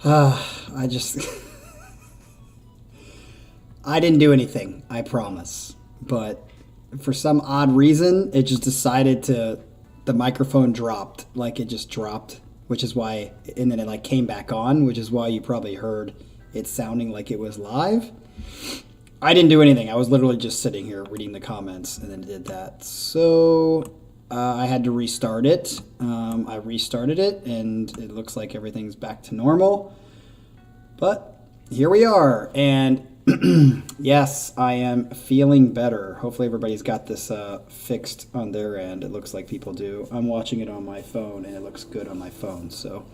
I just I didn't do anything, I promise. But for some odd reason, it just decided to the microphone dropped, like it just dropped, which is why, and then it like came back on, which is why you probably heard it sounding like it was live. I didn't do anything. I was literally just sitting here reading the comments and then did that. So I had to restart it. I restarted it and it looks like everything's back to normal. But here we are. And yes, I am feeling better. Hopefully everybody's got this fixed on their end. It looks like people do. I'm watching it on my phone and it looks good on my phone. So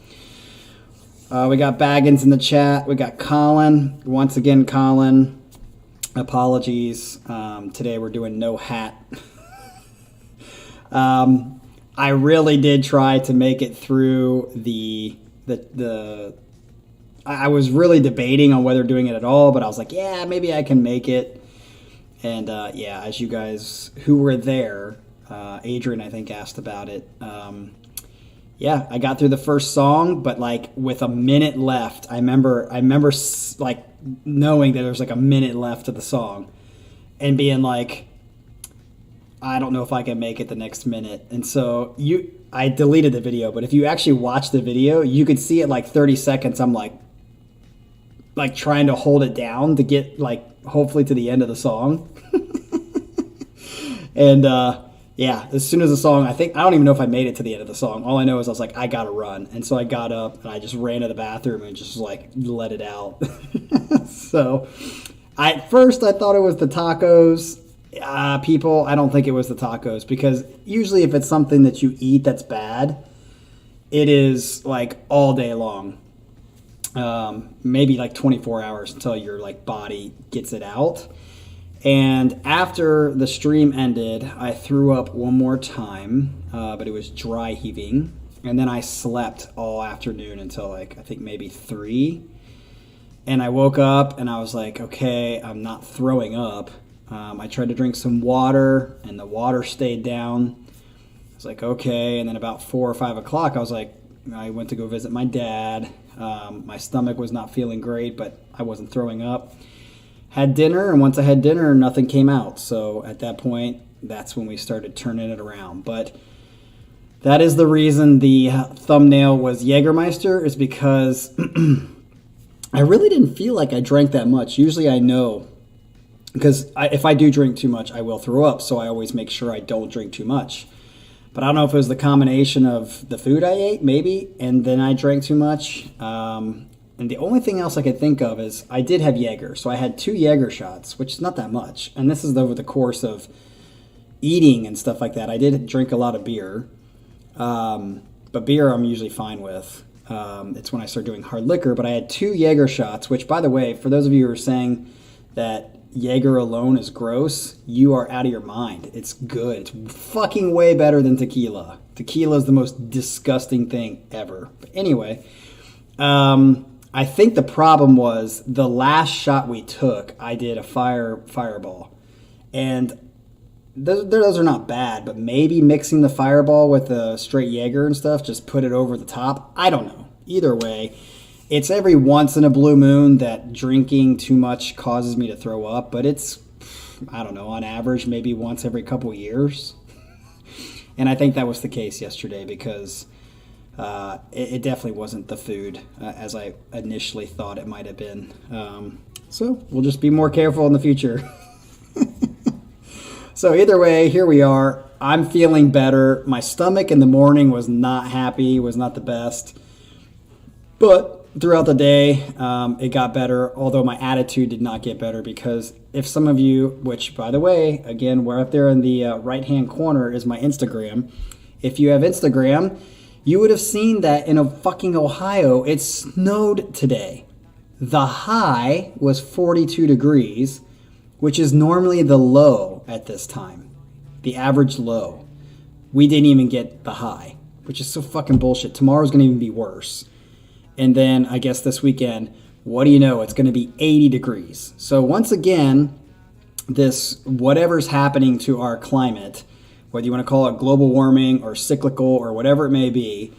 we got Baggins in the chat. We got Colin. Once again, Colin. Apologies. Today we're doing no hat. I really did try to make it through I was really debating on whether doing it at all, but I was like, yeah, maybe I can make it. And yeah, as you guys who were there, Adrian, I think, asked about it. Yeah, I got through the first song, but like with a minute left, I remember like knowing that there was like a minute left of the song and being like, I don't know if I can make it the next minute. And so I deleted the video, but if you actually watch the video, you could see it like 30 seconds. I'm like trying to hold it down to get like hopefully to the end of the song. And yeah, as soon as the song, I don't even know if I made it to the end of the song. All I know is I was like, I gotta run. And so I got up and I just ran to the bathroom and just like let it out. So at first I thought it was the tacos. People, I don't think it was the tacos, because usually if it's something that you eat that's bad, it is like all day long. Maybe like 24 hours until your like body gets it out. And after the stream ended, I threw up one more time, but it was dry heaving. And then I slept all afternoon until like, I think maybe 3. And I woke up and I was like, okay, I'm not throwing up. I tried to drink some water and the water stayed down. I was like, okay. And then about 4 or 5 o'clock, I went to go visit my dad. My stomach was not feeling great, but I wasn't throwing up. Had dinner, and once I had dinner, nothing came out. So at that point, that's when we started turning it around. But that is the reason the thumbnail was Jägermeister, is because I really didn't feel like I drank that much. Usually I know, because if I do drink too much, I will throw up. So I always make sure I don't drink too much. But I don't know if it was the combination of the food I ate, maybe, and then I drank too much. And the only thing else I could think of is I did have Jaeger. So I had 2 Jaeger shots, which is not that much. And this is over the course of eating and stuff like that. I did drink a lot of beer. But beer I'm usually fine with. It's when I start doing hard liquor. But I had 2 Jaeger shots, which, by the way, for those of you who are saying that Jaeger alone is gross, you are out of your mind. It's good. It's fucking way better than tequila. Tequila is the most disgusting thing ever. But anyway, I think the problem was the last shot we took, I did a fireball. And those are not bad, but maybe mixing the fireball with a straight Jaeger and stuff, just put it over the top. I don't know. Either way, it's every once in a blue moon that drinking too much causes me to throw up, but it's, I don't know, on average, maybe once every couple years. And I think that was the case yesterday, because it definitely wasn't the food as I initially thought it might have been. So we'll just be more careful in the future. So either way, here we are. I'm feeling better. My stomach in the morning was not happy, was not the best. But throughout the day, it got better, although my attitude did not get better, because if some of you, which, by the way, again, we're up there in the right-hand corner is my Instagram. If you have Instagram, you would have seen that in fucking Ohio, it snowed today. The high was 42 degrees, which is normally the low at this time, the average low. We didn't even get the high, which is so fucking bullshit. Tomorrow's going to even be worse. And then I guess this weekend, what do you know? It's going to be 80 degrees. So once again, this whatever's happening to our climate, whether you want to call it global warming or cyclical or whatever it may be,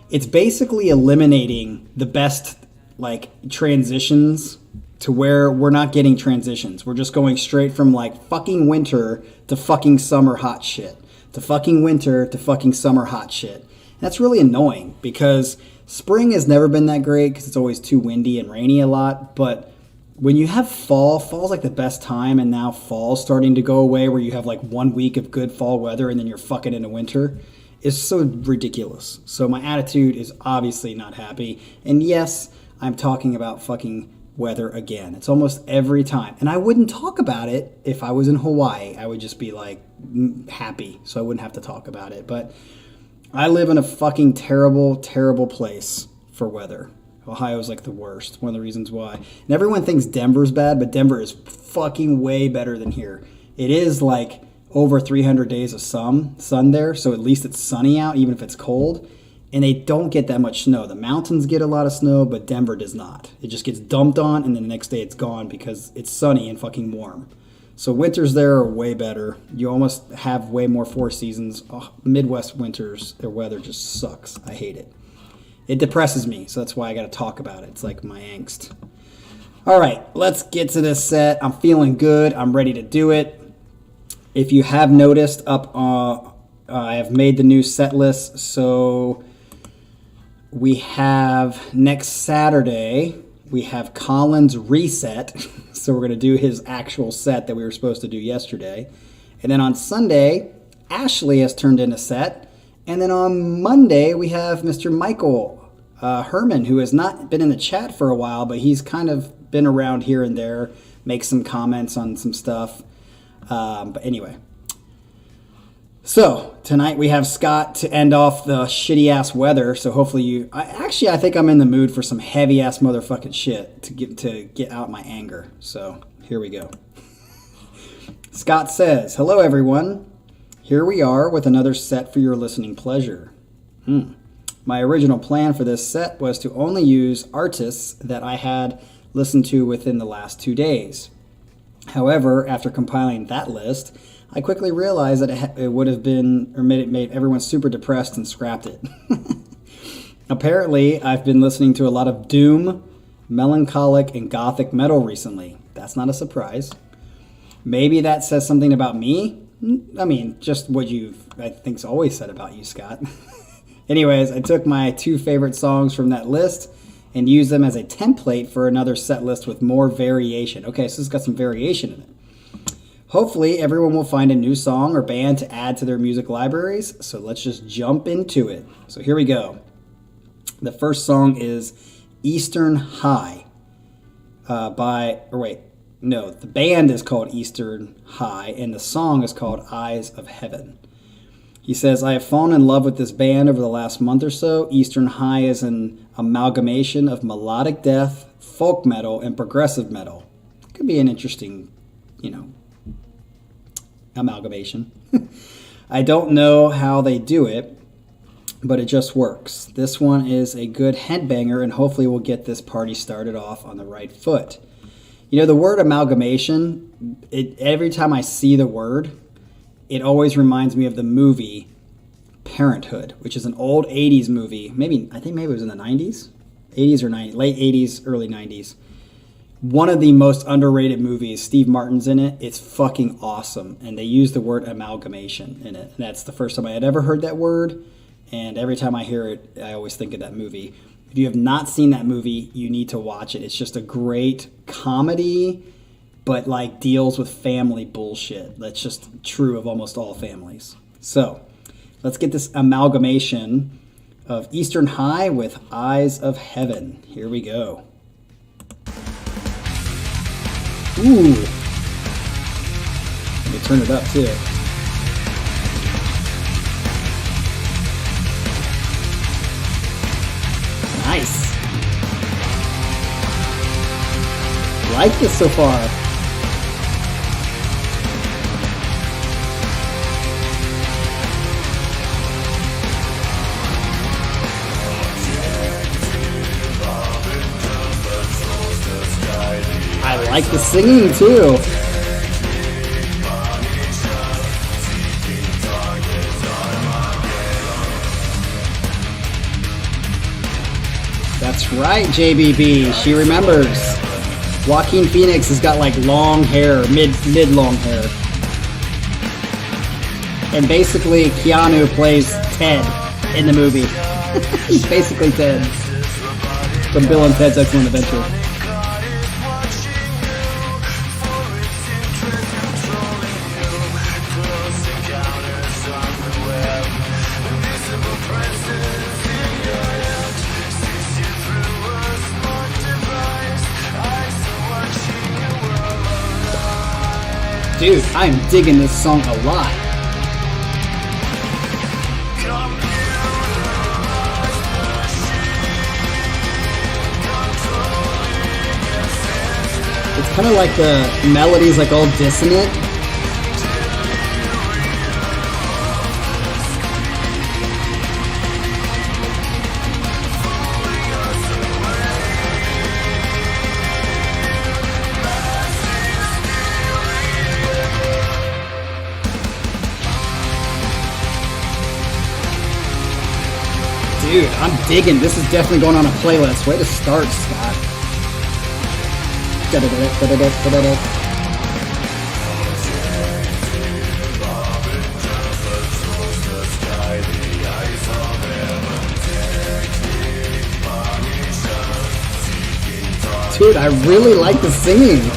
it's basically eliminating the best like transitions to where we're not getting transitions. We're just going straight from like fucking winter to fucking summer hot shit. To fucking winter to fucking summer hot shit. And that's really annoying because spring has never been that great because it's always too windy and rainy a lot. But when you have fall's like the best time, and now fall's starting to go away where you have like 1 week of good fall weather and then you're fucking into winter. It's so ridiculous. So my attitude is obviously not happy. And yes, I'm talking about fucking weather again. It's almost every time. And I wouldn't talk about it if I was in Hawaii. I would just be like happy, so I wouldn't have to talk about it. But I live in a fucking terrible, terrible place for weather. Ohio's like the worst. One of the reasons why. And everyone thinks Denver's bad, but Denver is fucking way better than here. It is like over 300 days of sun there, so at least it's sunny out, even if it's cold. And they don't get that much snow. The mountains get a lot of snow, but Denver does not. It just gets dumped on, and then the next day it's gone because it's sunny and fucking warm. So winters there are way better. You almost have way more 4 seasons. Oh, Midwest winters, their weather just sucks. I hate it. It depresses me, so that's why I got to talk about it. It's like my angst. All right, let's get to this set. I'm feeling good. I'm ready to do it. If you have noticed, I have made the new set list. So we have next Saturday, we have Colin's reset. So we're going to do his actual set that we were supposed to do yesterday. And then on Sunday, Ashley has turned in a set. And then on Monday, we have Mr. Michael Herman, who has not been in the chat for a while, but he's kind of been around here and there, makes some comments on some stuff. But anyway. So tonight we have Scott to end off the shitty ass weather. So hopefully I think I'm in the mood for some heavy ass motherfucking shit to get out my anger. So here we go. Scott says, "Hello everyone. Here we are with another set for your listening pleasure. My original plan for this set was to only use artists that I had listened to within the last 2 days. However, after compiling that list, I quickly realized that it would have been, or made everyone super depressed and scrapped it. Apparently, I've been listening to a lot of doom, melancholic, and gothic metal recently. That's not a surprise. Maybe that says something about me? I mean, just what I think's always said about you, Scott. Anyways, I took my 2 favorite songs from that list and used them as a template for another set list with more variation." Okay, so it's got some variation in it. "Hopefully, everyone will find a new song or band to add to their music libraries, so let's just jump into it." So here we go. The first song is Eastern High the band is called Eastern High, and the song is called Eyes of Heaven. He says, "I have fallen in love with this band over the last month or so. Eastern High is an amalgamation of melodic death, folk metal, and progressive metal." Could be an interesting, amalgamation. "I don't know how they do it, but it just works. This one is a good headbanger, and hopefully we'll get this party started off on the right foot." The word amalgamation, every time I see the word, it always reminds me of the movie Parenthood, which is an old 80s movie. I think maybe it was in the 90s? 80s or 90s, late 80s, early 90s. One of the most underrated movies. Steve Martin's in it. It's fucking awesome. And they use the word amalgamation in it. And that's the first time I had ever heard that word. And every time I hear it, I always think of that movie. If you have not seen that movie, you need to watch it. It's just a great comedy, but deals with family bullshit. That's just true of almost all families. So let's get this amalgamation of Eastern High with Eyes of Heaven. Here we go. Ooh. Let me turn it up too. Nice. Like this so far. I like the singing too. That's That's right, JBB. She remembers. Joaquin Phoenix has got like long hair, mid-long hair. And basically, Keanu plays Ted in the movie. He's basically Ted from Bill and Ted's Excellent Adventure. Dude, I'm digging this song a lot. It's kind of like the melody's like all dissonant. Dude, I'm digging. This is definitely going on a playlist. Way to start, Scott. Dude, I really like the singing.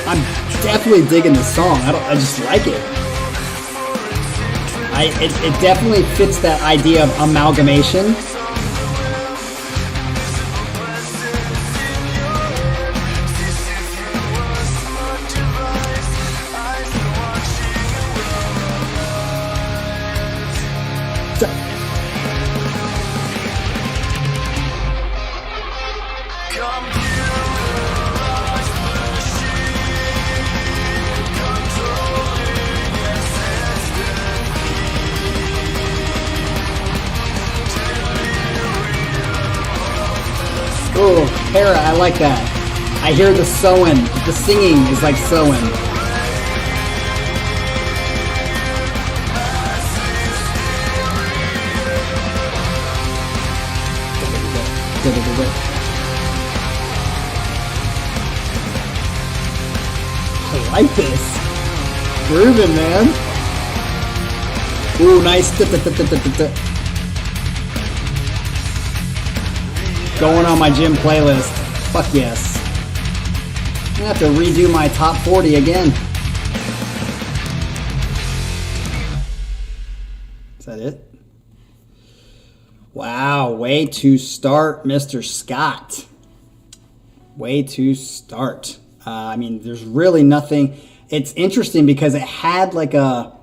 I'm definitely digging the song. I just like it. It definitely fits that idea of amalgamation. Oh, Hera, I like that. I hear the sewing. The singing is like sewing. I like this. Grooving, man. Ooh, nice. Going on my gym playlist. Fuck yes. I'm gonna have to redo my top 40 again. Is that it? Wow, way to start, Mr. Scott. Way to start. I mean, there's really nothing. It's interesting because it had like a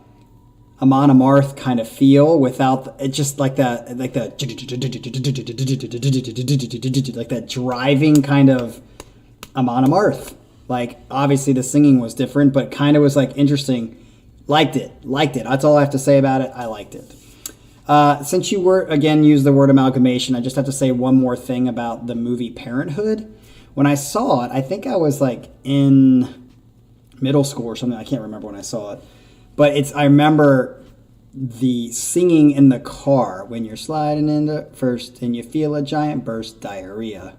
Amon Amarth kind of feel without it, just like that, like that driving kind of Amon Amarth. Like obviously the singing was different, but kind of was like interesting. Liked it. That's all I have to say about it. I liked it. Since you used the word amalgamation, I just have to say one more thing about the movie Parenthood. When I saw it, I think I was like in middle school or something. I can't remember when I saw it. But I remember the singing in the car when you're sliding into first and you feel a giant burst, diarrhea.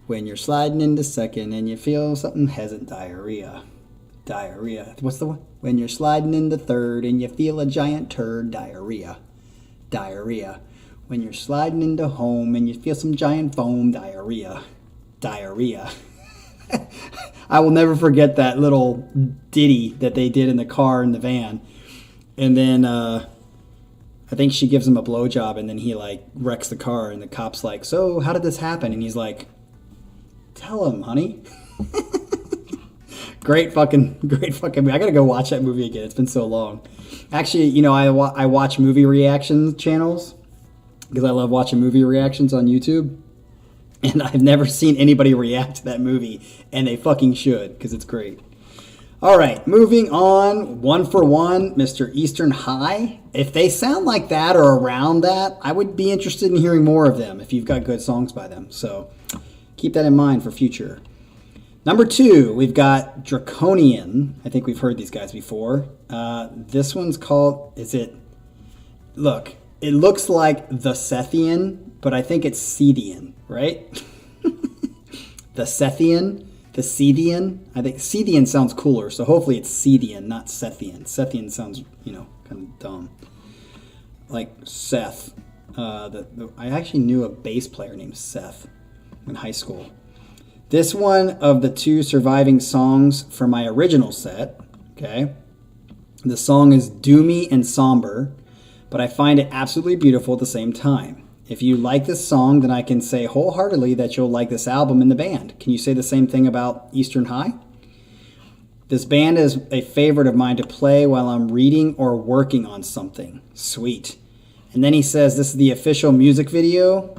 When you're sliding into second and you feel something hasn't, diarrhea. What's the one? When you're sliding into third and you feel a giant turd, diarrhea. When you're sliding into home and you feel some giant foam, diarrhea. I will never forget that little ditty that they did in the car in the van. And then I think she gives him a blowjob and then he like wrecks the car and the cop's like, so how did this happen? And he's like, tell him, honey. Great fucking movie. I gotta go watch that movie again. It's been so long. Actually, I watch movie reaction channels. because I love watching movie reactions on YouTube. And I've never seen anybody react to that movie, and they fucking should, because it's great. All right, moving on. One for One, Mr. Eastern High. If they sound like that or around that, I would be interested in hearing more of them if you've got good songs by them. So keep that in mind for future. Number 2, we've got Draconian. I think we've heard these guys before. This one's called, look, it looks like the Sethian, but I think it's Scythian, right? The Sethian. The Scythian. I think Scythian sounds cooler, so hopefully it's Scythian, not Sethian. Sethian sounds, kind of dumb. Like Seth. I actually knew a bass player named Seth in high school. This one of the 2 surviving songs from my original set, okay? The song is doomy and somber, but I find it absolutely beautiful at the same time. If you like this song, then I can say wholeheartedly that you'll like this album and the band. Can you say the same thing about Eastern High? This band is a favorite of mine to play while I'm reading or working on something. Sweet. And then he says this is the official music video,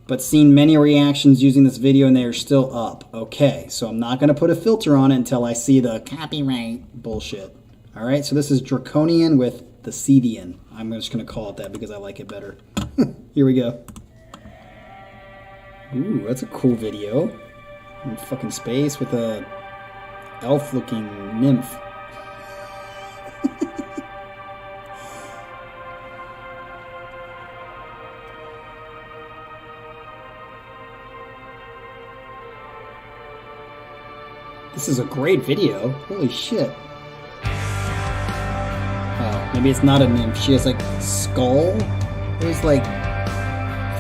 but seen many reactions using this video and they are still up. Okay, so I'm not going to put a filter on it until I see the copyright bullshit. All right, so this is Draconian with the Scythian. I'm just going to call it that because I like it better. Here we go. Ooh, that's a cool video. In fucking space with a elf-looking nymph. This is a great video. Holy shit. Oh, maybe it's not a nymph. She has like skull. There's like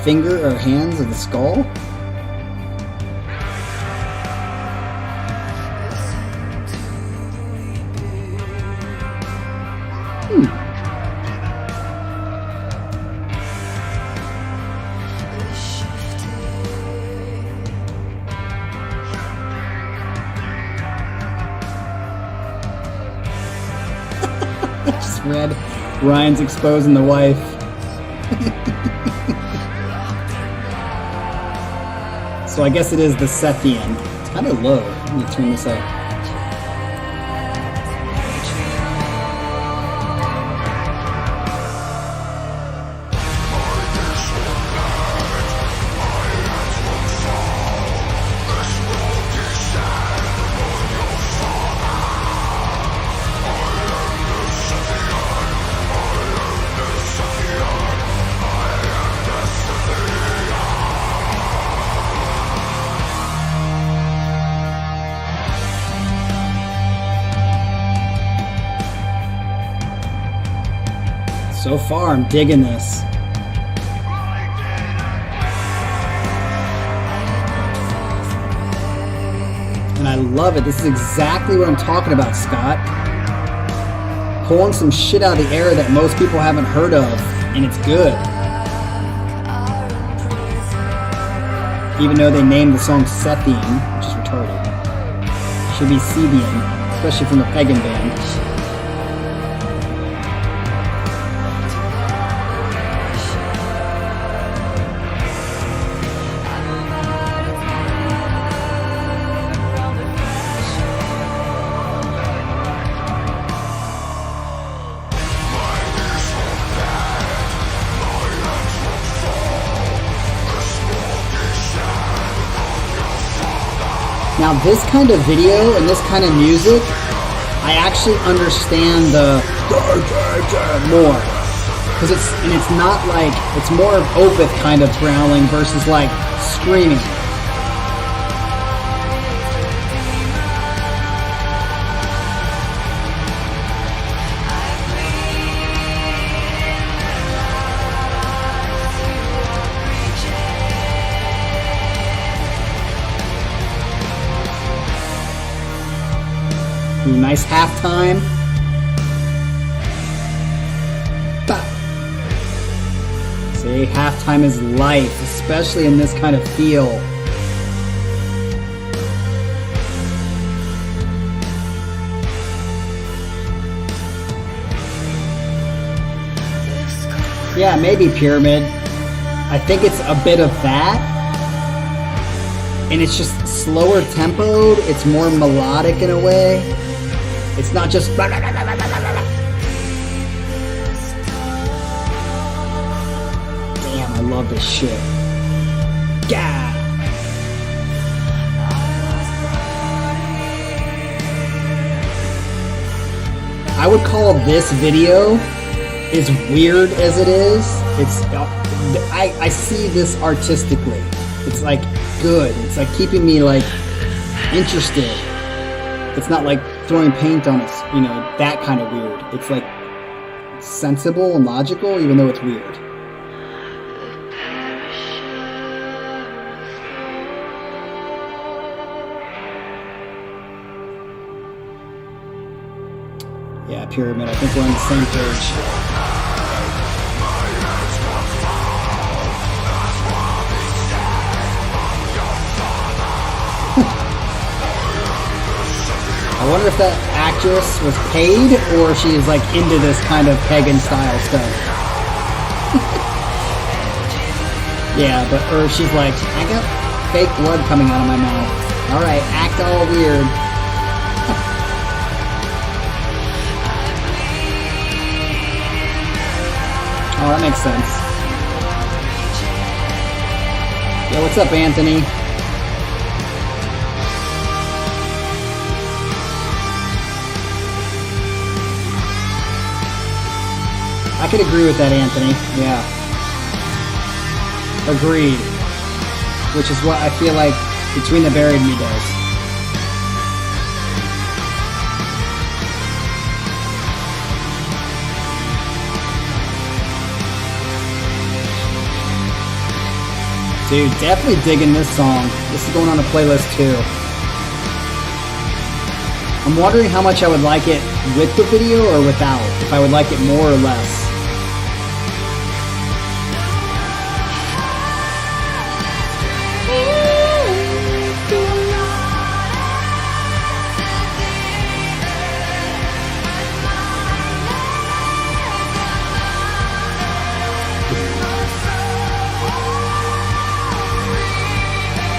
finger or hands of the skull. Just read Ryan's exposing the wife. So I guess it is the Sethian. It's kind of low. Let me turn this up. So far, I'm digging this. And I love it. This is exactly what I'm talking about, Scott. Pulling some shit out of the air that most people haven't heard of, and it's good. Even though they named the song Sethian, which is retarded. Should be Scythian, especially from the pagan band. Now this kind of video and this kind of music, I actually understand the more. Because it's not like, it's more of Opeth kind of growling versus like screaming. Ooh, nice halftime. Bah. See, halftime is life, especially in this kind of feel. Yeah, maybe Pyramid. I think it's a bit of that. And it's just slower tempoed. It's more melodic in a way. It's not just... Damn, I love this shit. Gah! I would call this video, as weird as it is, I see this artistically. It's like good. It's like keeping me like interested. It's not like throwing paint on it, you know, that kind of weird. It's like sensible and logical, even though it's weird. Yeah, Pyramid, I think we're on the same page. I wonder if that actress was paid or she is like into this kind of pagan style stuff. Yeah, but or she's like, I got fake blood coming out of my mouth. Alright, act all weird. Oh, that makes sense. Yeah, what's up, Anthony? I could agree with that, Anthony. Yeah. Agreed. Which is what I feel like Between the Buried Me does. Dude, definitely digging this song. This is going on a playlist too. I'm wondering how much I would like it with the video or without. If I would like it more or less.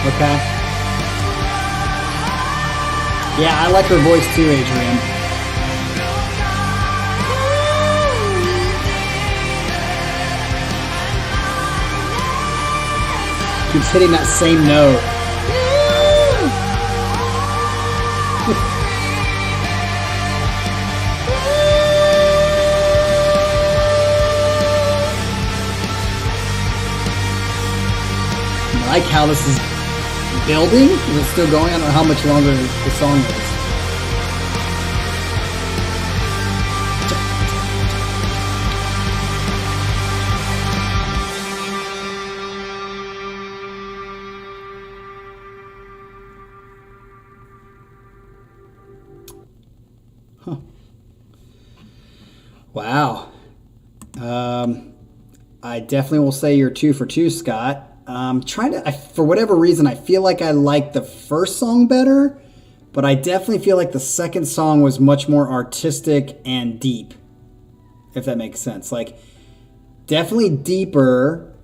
Okay. Yeah, I like her voice too, Adrian. Keeps hitting that same note. I like how this is building? Is it still going? I don't know how much longer the song is. Huh. Wow. I definitely will say you're 2 for 2, Scott. For whatever reason, I feel like I like the first song better, but I definitely feel like the second song was much more artistic and deep, if that makes sense. Like, definitely deeper,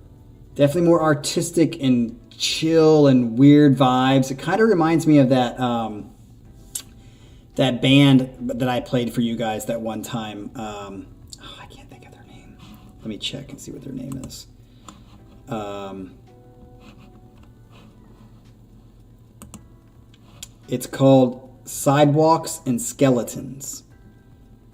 definitely more artistic and chill and weird vibes. It kind of reminds me of that that band that I played for you guys that one time. I can't think of their name. Let me check and see what their name is. It's called Sidewalks and Skeletons.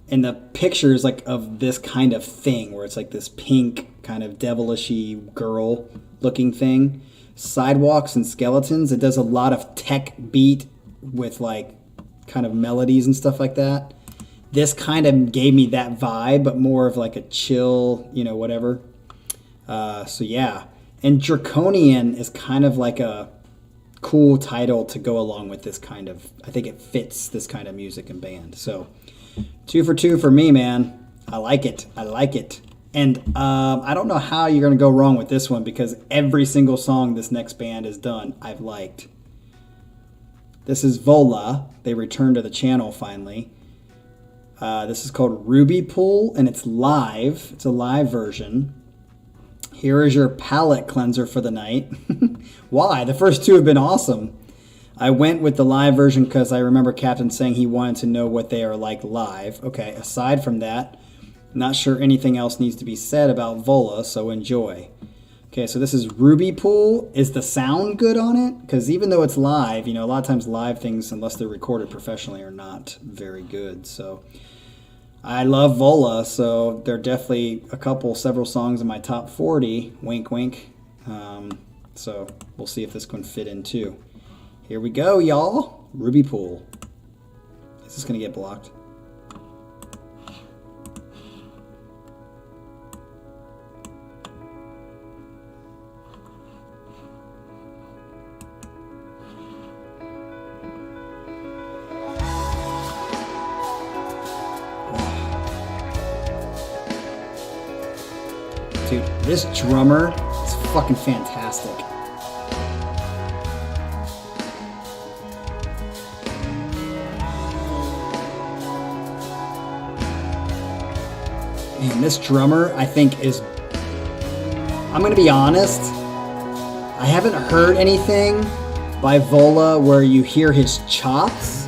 And the picture is like of this kind of thing where it's like this pink kind of devilishy girl looking thing. Sidewalks and Skeletons. It does a lot of tech beat with like kind of melodies and stuff like that. This kind of gave me that vibe, but more of like a chill, you know, whatever. So yeah. And Draconian is kind of like a cool title to go along with this kind of, I think it fits this kind of music and band. So 2 for 2 for me, man. I like it. I like it. And I don't know how you're going to go wrong with this one because every single song this next band has done, I've liked. This is Vola. They returned to the channel finally. This is called Ruby Pool and it's live. It's a live version. Here is your palate cleanser for the night. Why? The first two have been awesome. I went with the live version because I remember Captain saying he wanted to know what they are like live. Okay, aside from that, not sure anything else needs to be said about Vola, so enjoy. Okay, so this is Ruby Pool. Is the sound good on it? Because even though it's live, you know, a lot of times live things, unless they're recorded professionally, are not very good. So I love Vola, so there are definitely several songs in my top 40. Wink, wink. So we'll see if this can fit in too. Here we go, y'all. Ruby Pool. Is this going to get blocked? Dude, this drummer is fucking fantastic. Man, this drummer, I think, is... I'm going to be honest. I haven't heard anything by Vola where you hear his chops.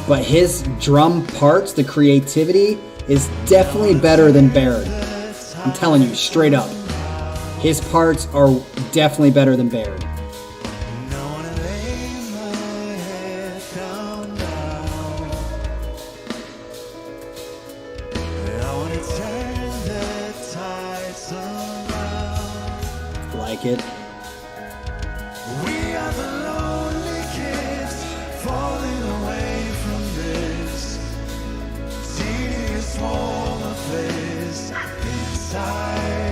But his drum parts, the creativity, is definitely better than Baird. I'm telling you, straight up. His parts are definitely better than Baird. Like it. We are the lonely kids falling away from this tedious wall of this inside.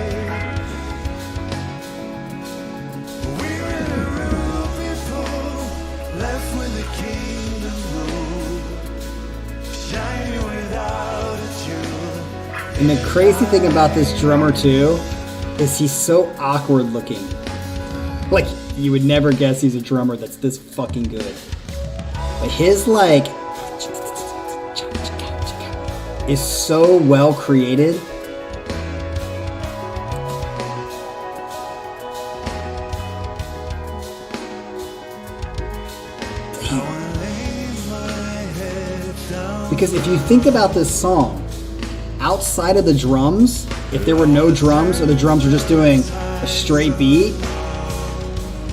We're in a room people left with the kingdom rule, shining without a tune. And the crazy thing about this drummer too is he's so awkward looking. Like, you would never guess he's a drummer that's this fucking good. But his, like, is so well created. Because if you think about this song, outside of the drums, if there were no drums or the drums were just doing a straight beat,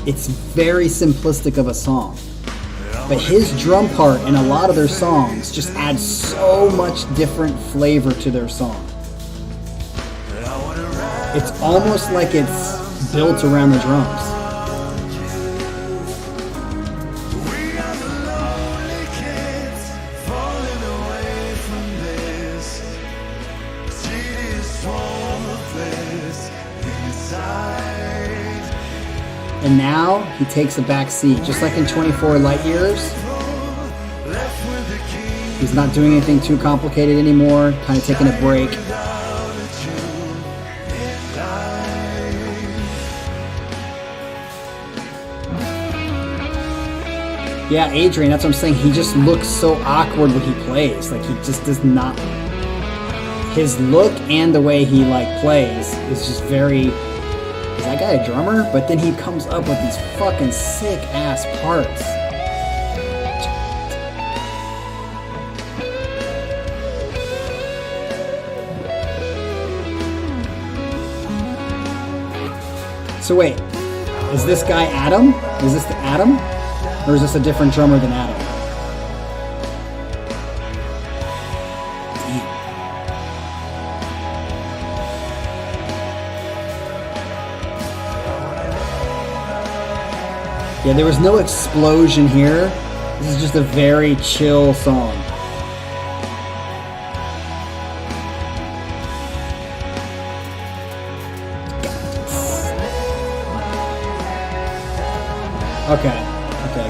it's very simplistic of a song. But his drum part in a lot of their songs just adds so much different flavor to their song. It's almost like it's built around the drums. And now he takes a back seat, just like in 24 Light Years. He's not doing anything too complicated anymore, kind of taking a break. Yeah, Adrian, that's what I'm saying. He just looks so awkward when he plays. Like, he just does not... His look and the way he, like, plays is just very... Is that guy a drummer? But then he comes up with these fucking sick-ass parts. So wait, is this guy Adam? Is this the Adam? Or is this a different drummer than Adam? Yeah, there was no explosion here. This is just a very chill song. Okay,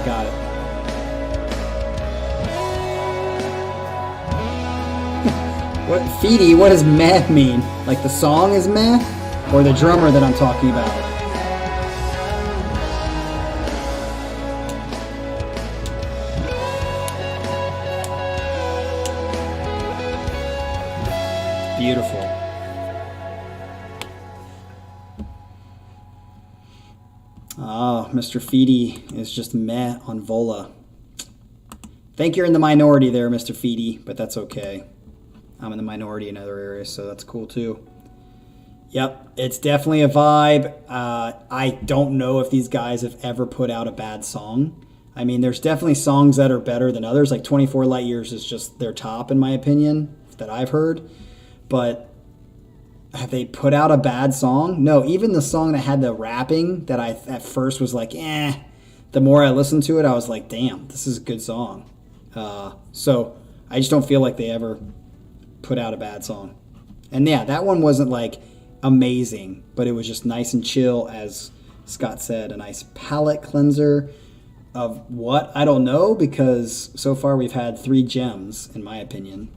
got it. What, Feedy, what does meh mean? Like the song is meh? Or the drummer that I'm talking about? Beautiful. Ah, Mr. Feedy is just meh on Vola. Think you're in the minority there, Mr. Feedy, but that's okay. I'm in the minority in other areas, so that's cool too. Yep, it's definitely a vibe. I don't know if these guys have ever put out a bad song. I mean, there's definitely songs that are better than others. Like 24 Light Years is just their top, in my opinion, that I've heard. But have they put out a bad song? No, even the song that had the rapping that I at first was like, eh. The more I listened to it, I was like, damn, this is a good song. So I just don't feel like they ever put out a bad song. And yeah, that one wasn't like amazing, but it was just nice and chill, as Scott said, a nice palate cleanser of what? I don't know, because so far we've had 3 gems, in my opinion.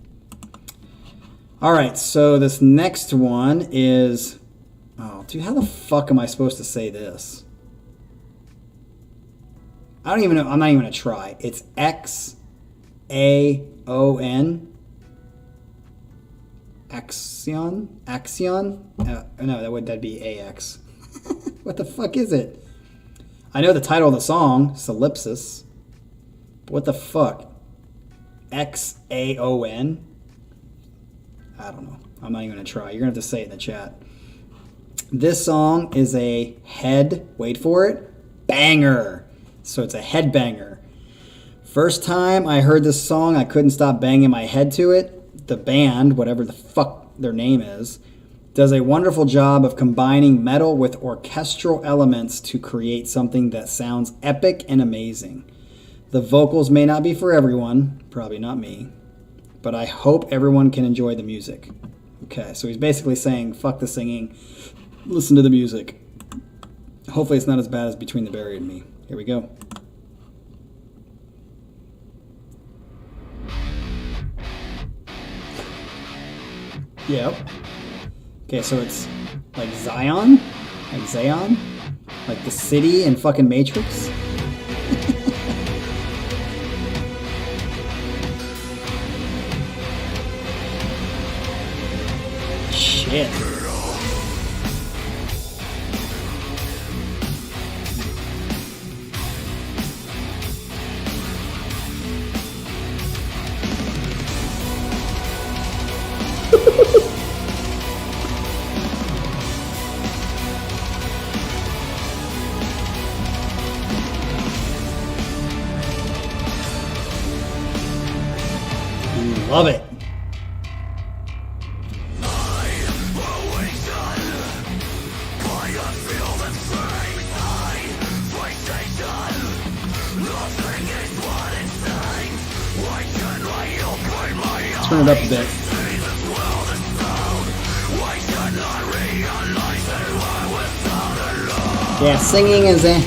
All right, so this next one is... Oh, dude, how the fuck am I supposed to say this? I don't even know. I'm not even going to try. It's Xaon. Xaon? No, that'd be AX. What the fuck is it? I know the title of the song, Solipsis. But what the fuck? Xaon? I don't know. I'm not even going to try. You're going to have to say it in the chat. This song is a wait for it, banger. So it's a headbanger. First time I heard this song, I couldn't stop banging my head to it. The band, whatever the fuck their name is, does a wonderful job of combining metal with orchestral elements to create something that sounds epic and amazing. The vocals may not be for everyone, probably not me, but I hope everyone can enjoy the music. Okay, so he's basically saying, fuck the singing, listen to the music. Hopefully it's not as bad as Between the Buried and Me. Here we go. Yep. Okay, so it's like Xaon? Like Xaon? Like the city in fucking Matrix? Shit. Love it. Turn it up a bit. Yeah, singing is a...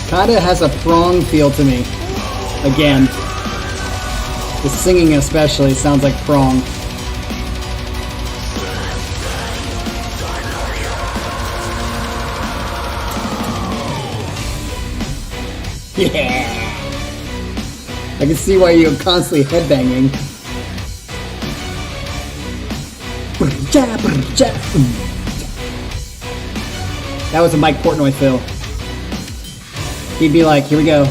Kinda has a prong feel to me. Again. The singing especially sounds like prong. Yeah! I can see why you're constantly headbanging. That was a Mike Portnoy fill. He'd be like, here we go.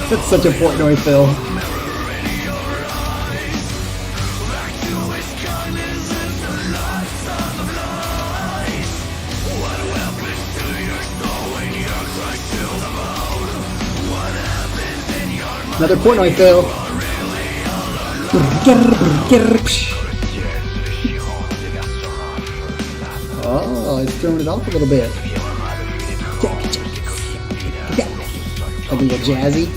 That's such a Portnoy fill. Another Portnoy fill. Oh, it's throwing it off a little bit. Like a little jazzy.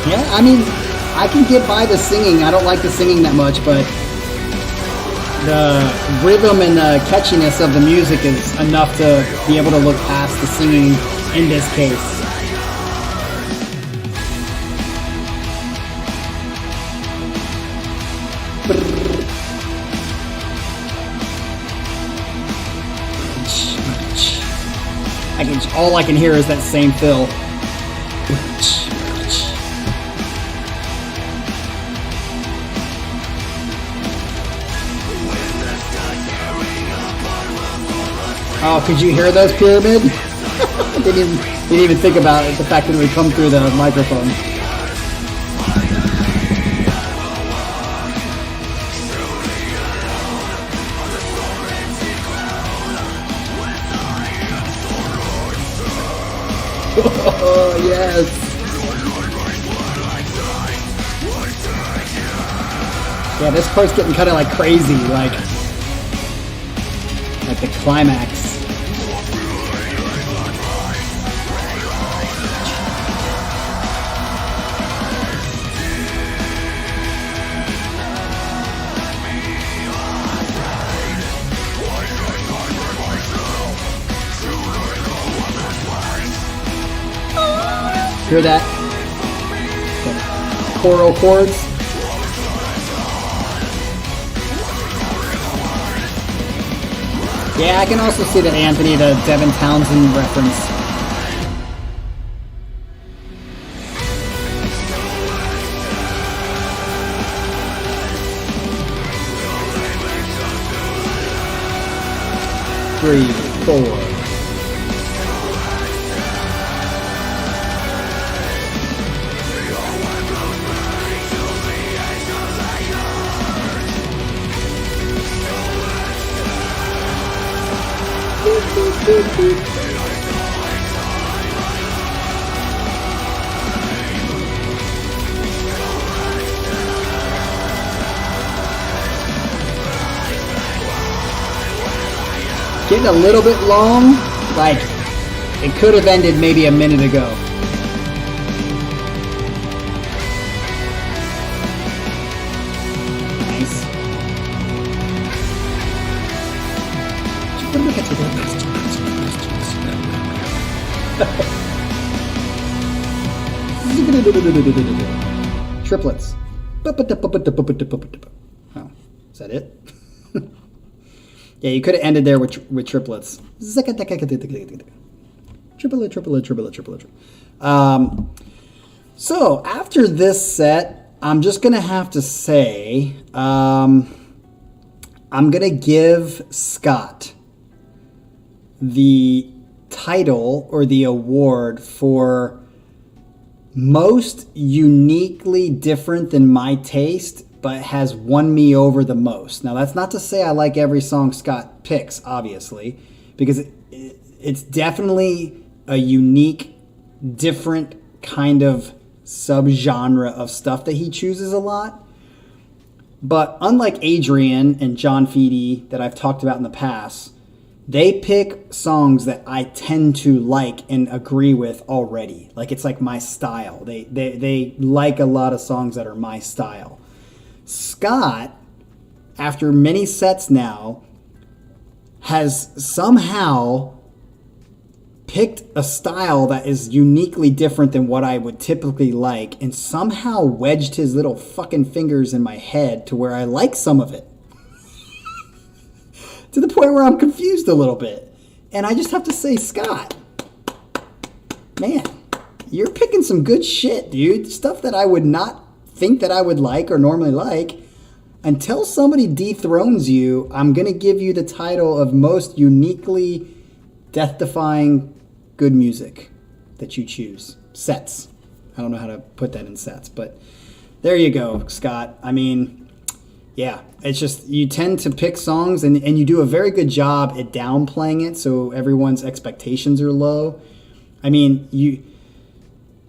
Yeah, I mean, I can get by the singing. I don't like the singing that much, but the rhythm and the catchiness of the music is enough to be able to look past the singing in this case. All I can hear is that same fill. Oh, could you hear those, Pyramid? didn't even think about it, the fact that it would come through the microphone. Oh, yes. Yeah, this part's getting kind of like crazy, like the climax. Hear that? The choral chords. Yeah, I can also see that Anthony, the Devin Townsend reference. Three, four. Getting a little bit long, like it could have ended maybe a minute ago. Nice. Triplets. Oh, is that it? Yeah, you could have ended there with triplets. Triplet. So after this set, I'm just gonna have to say, I'm gonna give Scott the title or the award for most uniquely different than my taste, but has won me over the most. Now, that's not to say I like every song Scott picks, obviously, because it's definitely a unique, different kind of subgenre of stuff that he chooses a lot. But unlike Adrian and John Feedy that I've talked about in the past, they pick songs that I tend to like and agree with already. Like, it's like my style. They like a lot of songs that are my style. Scott, after many sets now, has somehow picked a style that is uniquely different than what I would typically like, and somehow wedged his little fucking fingers in my head to where I like some of it. To the point where I'm confused a little bit. And I just have to say, Scott, man, you're picking some good shit, dude. Stuff that I would not think that I would like or normally like. Until somebody dethrones you, I'm going to give you the title of most uniquely death-defying good music that you choose. Sets. I don't know how to put that in sets, but there you go, Scott. I mean, yeah, it's just you tend to pick songs and you do a very good job at downplaying it so everyone's expectations are low. I mean, you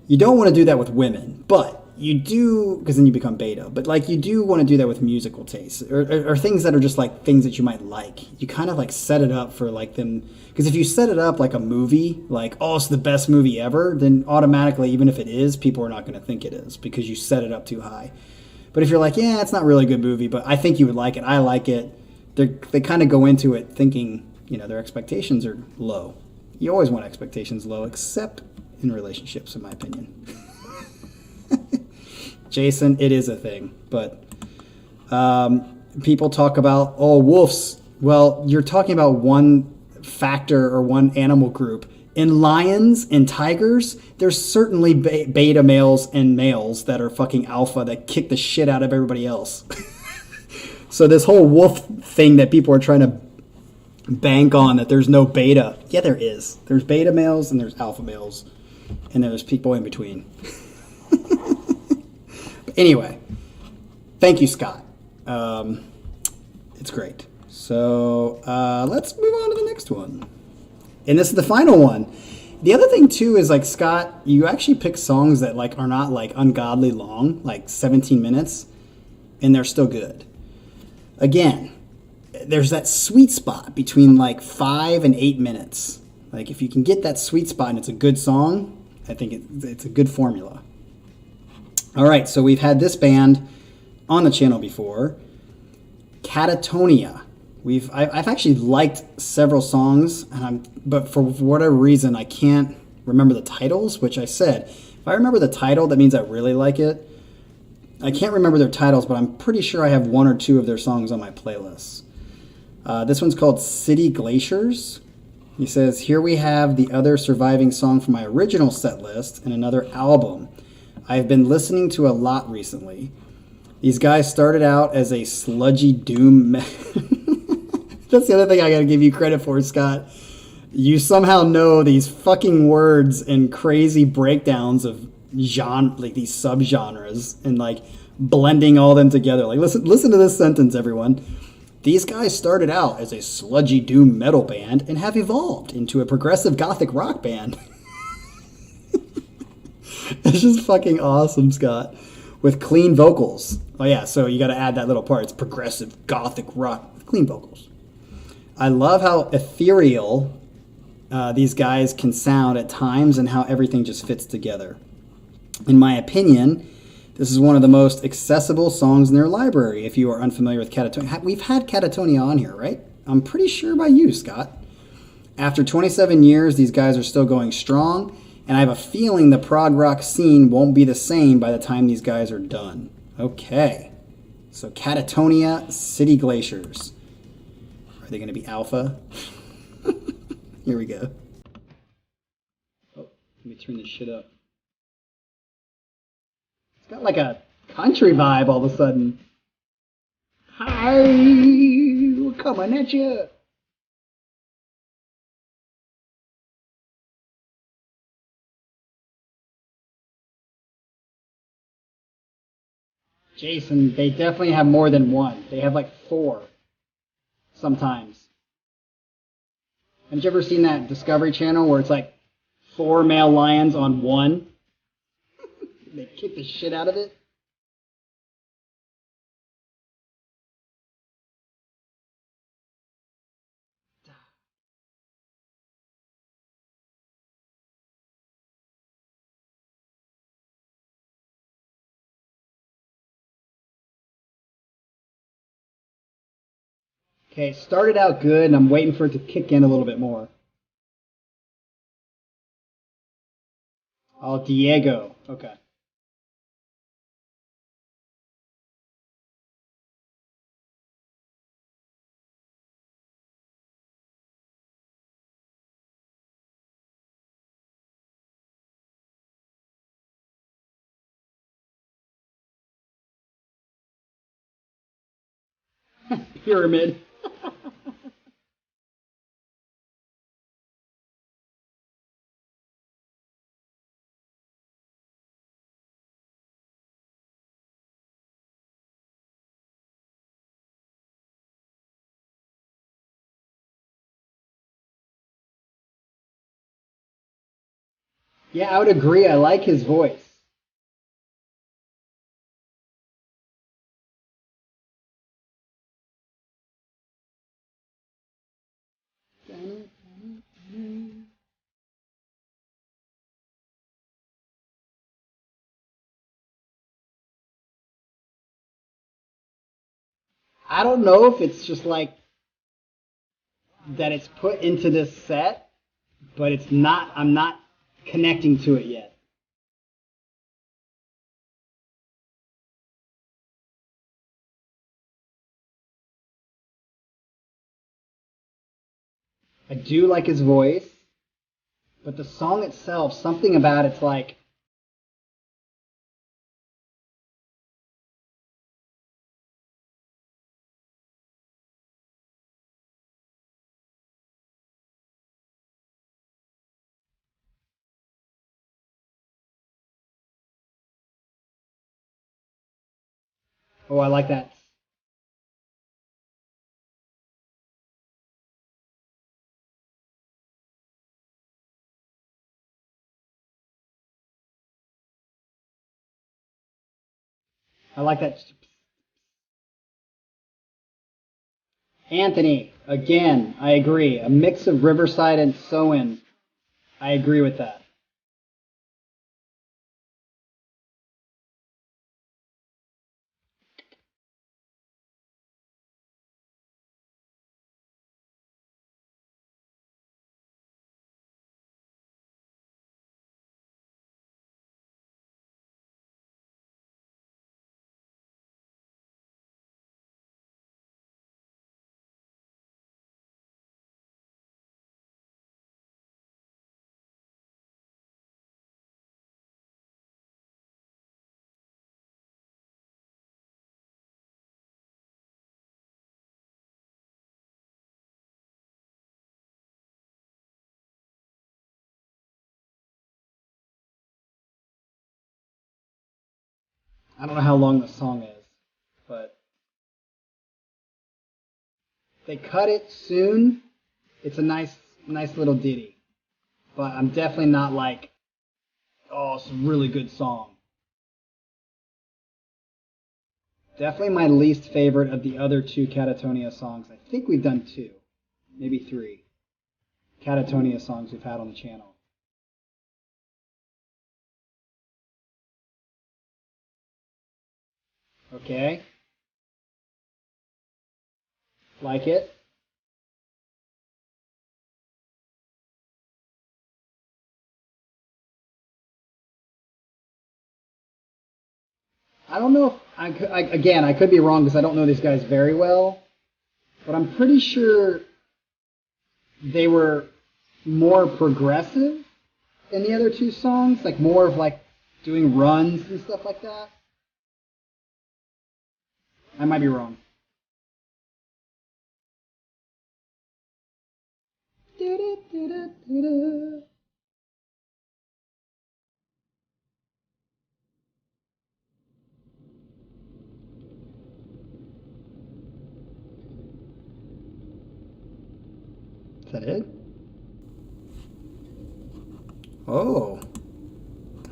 don't want to do that with women, but you do, because then you become beta, but like you do want to do that with musical tastes or things that are just like things that you might like. You kind of like set it up for like them, because if you set it up like a movie, like, oh, it's the best movie ever, then automatically, even if it is, people are not going to think it is because you set it up too high. But if you're like, yeah, it's not really a good movie, but I think you would like it, I like it, they kind of go into it thinking, their expectations are low. You always want expectations low, except in relationships, in my opinion. Jason, it is a thing, but people talk about, wolves. Well, you're talking about one factor or one animal group. In lions and tigers, there's certainly beta males and males that are fucking alpha that kick the shit out of everybody else. So this whole wolf thing that people are trying to bank on, that there's no beta. Yeah, there is. There's beta males and there's alpha males. And there's people in between. But anyway, thank you, Scott. It's great. So let's move on to the next one. And this is the final one. The other thing too is, like, Scott, you actually pick songs that like are not like ungodly long, like 17 minutes, and they're still good. Again, there's that sweet spot between like 5 and 8 minutes. Like, if you can get that sweet spot and it's a good song, I think it's a good formula. All right, so we've had this band on the channel before, Catatonia. I've actually liked several songs, but for whatever reason, I can't remember the titles, which I said, if I remember the title, that means I really like it. I can't remember their titles, but I'm pretty sure I have 1 or 2 of their songs on my playlist. This one's called City Glaciers. He says, here we have the other surviving song from my original set list and another album I've been listening to a lot recently. These guys started out as a sludgy doom... That's the other thing I gotta give you credit for, Scott. You somehow know these fucking words and crazy breakdowns of genre, like these subgenres, and like blending all them together. Like, listen to this sentence, everyone. These guys started out as a sludgy doom metal band and have evolved into a progressive gothic rock band. It's just fucking awesome, Scott. With clean vocals. Oh yeah, so you gotta add that little part. It's progressive gothic rock with clean vocals. I love how ethereal these guys can sound at times and how everything just fits together. In my opinion, this is one of the most accessible songs in their library. If you are unfamiliar with Catatonia, we've had Catatonia on here, right? I'm pretty sure by you, Scott. After 27 years, these guys are still going strong, and I have a feeling the prog rock scene won't be the same by the time these guys are done. Okay, so Catatonia, City Glaciers. Are they going to be alpha? Here we go. Oh, let me turn this shit up. It's got like a country vibe all of a sudden. Hi, we're coming at you. Jason, they definitely have more than one. They have like 4 sometimes. Haven't you ever seen that Discovery Channel where it's like 4 male lions on one? They kick the shit out of it. Okay, started out good, and I'm waiting for it to kick in a little bit more. Oh, Diego. Okay. Pyramid. Yeah, I would agree. I like his voice. I don't know if it's just like that it's put into this set, but it's not. I'm not connecting to it yet. I do like his voice, but the song itself, something about it's like, oh, I like that. I like that. Anthony, again, I agree. A mix of Riverside and Soin. I agree with that. I don't know how long the song is, but they cut it soon. It's a nice little ditty. But I'm definitely not like, oh, it's a really good song. Definitely my least favorite of the other two Catatonia songs. I think we've done two, maybe three Catatonia songs we've had on the channel. Okay. Like it. I don't know if again, I could be wrong because I don't know these guys very well, but I'm pretty sure they were more progressive in the other two songs, like more of like doing runs and stuff like that. I might be wrong. Is that it? Oh.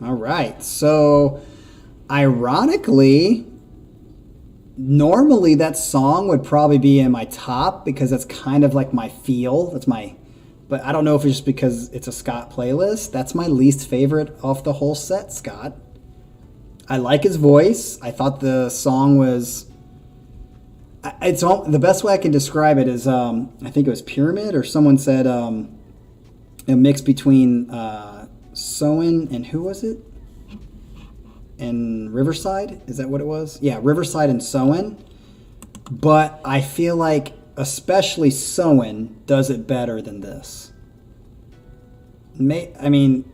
All right. So, ironically, normally that song would probably be in my top because that's kind of like my feel. But I don't know if it's just because it's a Scott playlist. That's my least favorite off the whole set, Scott. I like his voice. I thought the song was. It's all, the best way I can describe it is I think it was Pyramid or someone said a mix between Soin and who was it? And Riverside? Is that what it was? Yeah, Riverside and Soin. But I feel like especially Soin does it better than this. I mean,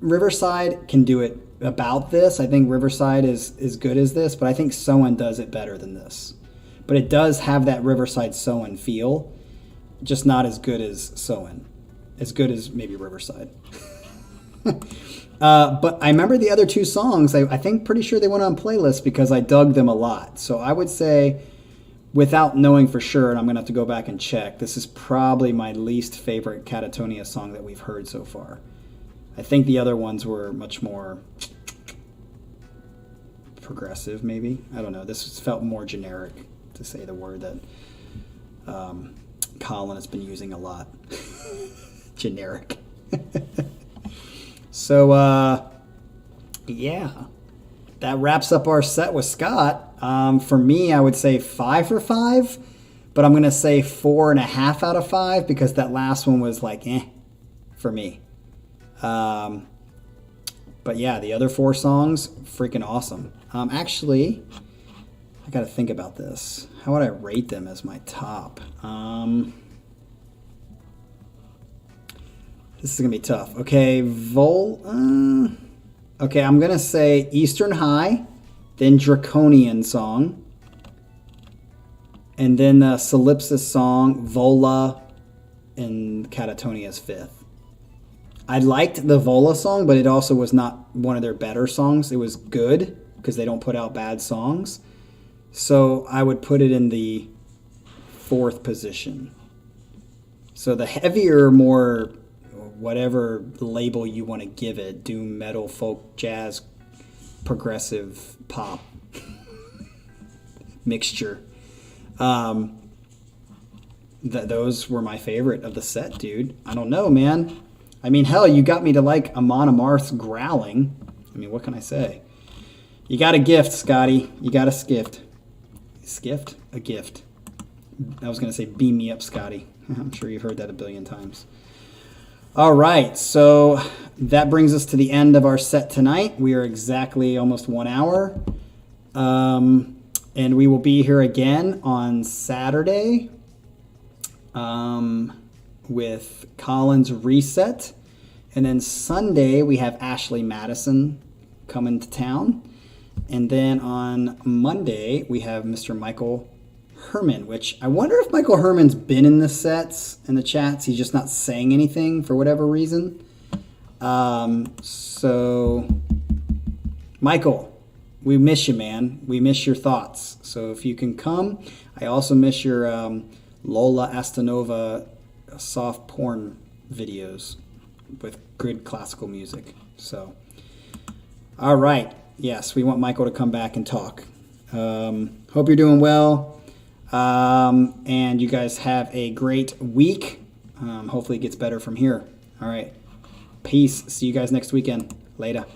Riverside can do it about this. I think Riverside is as good as this, but I think Soin does it better than this. But it does have that Riverside Soin feel, just not as good as Soin. As good as maybe Riverside. But I remember the other two songs, I think pretty sure they went on playlists because I dug them a lot. So I would say, without knowing for sure, and I'm going to have to go back and check, this is probably my least favorite Catatonia song that we've heard so far. I think the other ones were much more progressive, maybe. I don't know. This felt more generic, to say the word that Colin has been using a lot. Generic. So, yeah. That wraps up our set with Scott. For me, I would say 5 for 5. but I'm going to say 4.5 out of 5 because that last one was like, for me. But yeah, the other 4 songs, freaking awesome. Actually, I got to think about this. How would I rate them as my top? This is going to be tough. Okay, okay, I'm going to say Eastern High, then Draconian song, and then the Solipsis song, Vola, and Catatonia's 5th. I liked the Vola song, but it also was not one of their better songs. It was good because they don't put out bad songs. So I would put it in the 4th position. So the heavier, more whatever label you want to give it, doom, metal, folk, jazz, progressive, pop mixture. Those were my favorite of the set, dude. I don't know, man. I mean, hell, you got me to like Amon Amarth's Growling. I mean, what can I say? You got a gift, Scotty. You got a skift. Skift? A gift. I was going to say beam me up, Scotty. I'm sure you've heard that a billion times. All right, so that brings us to the end of our set tonight. We are exactly almost 1 hour. And we will be here again on Saturday with Colin's Reset. And then Sunday, we have Ashley Madison coming to town. And then on Monday, we have Mr. Michael Herman, which I wonder if Michael Herman's been in the sets, in the chats. He's just not saying anything for whatever reason. So, Michael, we miss you, man. We miss your thoughts. So if you can come. I also miss your Lola Astanova soft porn videos with good classical music. So, all right. Yes, we want Michael to come back and talk. Hope you're doing well. And you guys have a great week. Hopefully it gets better from here. All right. Peace. See you guys next weekend. Later.